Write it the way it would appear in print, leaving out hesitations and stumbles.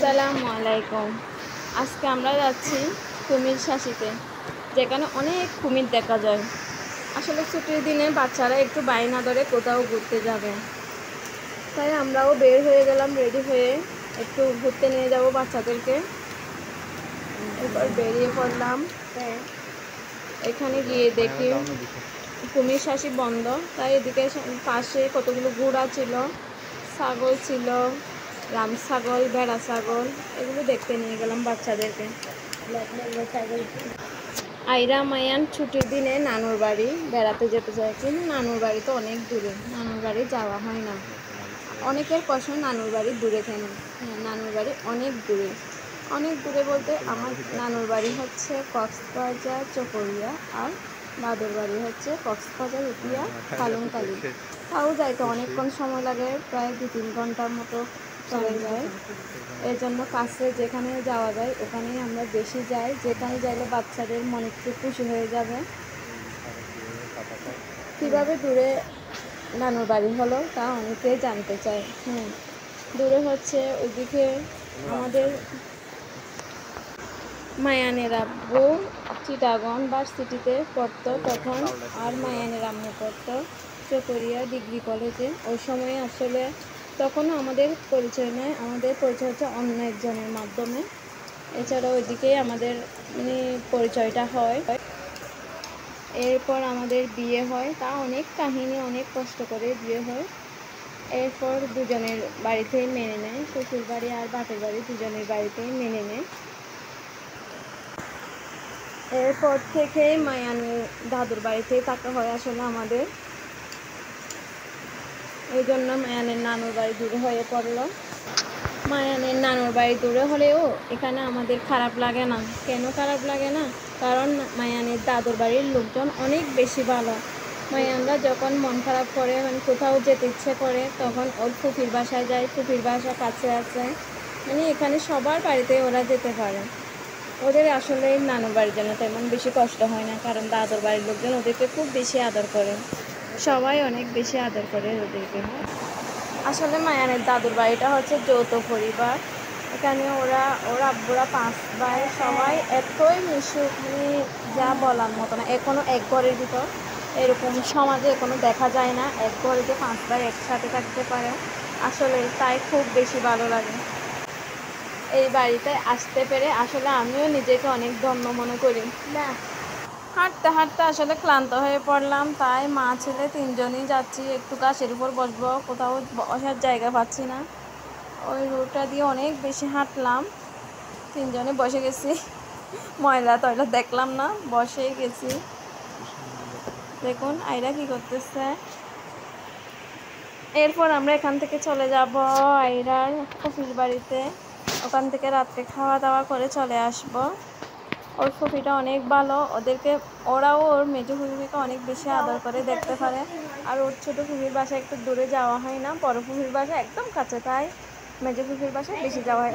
আসসালামু আলাইকুম। আজকে আমরা যাচ্ছি কুমির শাসিতে, যেখানে অনেক কুমির দেখা যায়। আসলে ছুটির দিনে বাচ্চারা একটু বায়না ধরে কোথাও ঘুরতে যাবে, তাই আমরাও বের হয়ে গেলাম রেডি হয়ে, একটু ঘুরতে নিয়ে যাব বাচ্চাদেরকে। এরপর বেরিয়ে পড়লাম। এখানে গিয়ে দেখি কুমির শাসি বন্ধ, তাই এদিকে পাশে কতগুলো ঘোড়া ছিল, ছাগল ছিল, রাম ছাগল, ভেড়া ছাগল, এগুলো দেখতে নিয়ে গেলাম বাচ্চাদেরকে। আইরা মায়ান ছুটির দিনে নানুর বাড়ি বেড়াতে যেতে চায়, কিন্তু নানুর বাড়ি তো অনেক দূরে, নানুর বাড়ি যাওয়া হয় না। অনেকের প্রশ্ন নানুর বাড়ি দূরে কেন? হ্যাঁ, নানুর বাড়ি অনেক দূরে। অনেক দূরে বলতে আমার নানুর বাড়ি হচ্ছে কক্সবাজার চকরিয়া, আর দাদুর বাড়ি হচ্ছে কক্সবাজার উটিয়া কালুমকালী। তাও যাইতে অনেকক্ষণ সময় লাগে, প্রায় 2-3 ঘন্টার মতো চলে যায়। এর জন্য কাছে যেখানে যাওয়া যায় ওখানেই আমরা বেশি যাই, যেখানে যাইলে বাচ্চাদের মন একটু খুশি হয়ে যাবে। কীভাবে দূরে নানুর বাড়ি হলো তা অনেকেই জানতে চায়। দূরে হচ্ছে ওইদিকে আমাদের মায়ানের আব্বু চিটাগং ভার্সিটিতে পড়তো তখন, আর মায়ানের আম্মু পড়তো চকরিয়া ডিগ্রি কলেজে। ওই সময় আসলে তখনও আমাদের পরিচয় নেই, আমাদের পরিচয় হচ্ছে অন্য একজনের মাধ্যমে। এছাড়া ওইদিকেই আমাদের পরিচয়টা হয়। এরপর আমাদের বিয়ে হয়, তা অনেক কাহিনী, অনেক কষ্ট করে বিয়ে হয়। এরপর দুজনের বাড়িতেই মেনে নেয়, শ্বশুর বাড়ি আর বাপের বাড়ি দুজনের বাড়িতেই মেনে নেয়। এরপর থেকেই মায়ানের দাদুর বাড়িতেই থাকা হয় আসলে আমাদের। এই জন্য মায়ানের নানুর বাড়ি দূরে হয়ে পড়লো। মায়ানের নানুর বাড়ি দূরে হলেও এখানে আমাদের খারাপ লাগে না। কেন খারাপ লাগে না? কারণ মায়ানের দাদুর বাড়ির লোকজন অনেক বেশি ভালো। মায়ানরা যখন মন খারাপ করে, কোথাও যেতে ইচ্ছে করে, তখন ওর ফুফির বাসায় যায়, ফুফির বাসা কাছে আছে, এখানে সবার বাড়িতে ওরা যেতে পারে। ওদের আসলে নানুর বাড়ির জন্য তেমন বেশি কষ্ট হয় না, কারণ দাদুর বাড়ির লোকজন ওদেরকে খুব বেশি আদর করে, সবাই অনেক বেশি আদর করে ওদেরকে। আসলে মায়ানের দাদুর বাড়িটা হচ্ছে যৌথ পরিবার। এখানে ওর আব্বুরা 5 ভাই, সবাই এতই মিশুক, যা বলার মতো না। এখনো এক ঘরের ভিতর, এরকম সমাজে এখনো দেখা যায় না এক ঘরে যে 5 ভাই একসাথে থাকতে পারে। আসলে তাই খুব বেশি ভালো লাগে এই বাড়িতে আসতে পেরে। আসলে আমিও নিজেকে অনেক ধন্য মনে করি। না, হাঁটতে হাঁটতে আসলে ক্লান্ত হয়ে পড়লাম, তাই মা ছেলে 3জনই যাচ্ছি। একটু গাছের উপর বসবো, কোথাও বসার জায়গা পাচ্ছি না। ওই রোডটা দিয়ে অনেক বেশি হাঁটলাম, 3জনে বসে গেছি। ময়লা টয়লা দেখলাম না, বসেই গেছি। দেখুন আইরা কি করতেছে। এরপর আমরা এখান থেকে চলে যাব আইরার ফুফির বাড়িতে। ওখান থেকে রাত্রে খাওয়া দাওয়া করে চলে আসব। ওর ফুফিটা অনেক ভালো, ওরাও ওর মেজো ফুফিকে অনেক বেশি আদর করে দেখতে পারে। আর ওর ছোটো ফুফির বাসায় একটু দূরে যাওয়া হয় না, বড় ফুফির বাসা একদম কাছে, তাই মেজো ফুফির বাসায় বেশি যাওয়া হয়।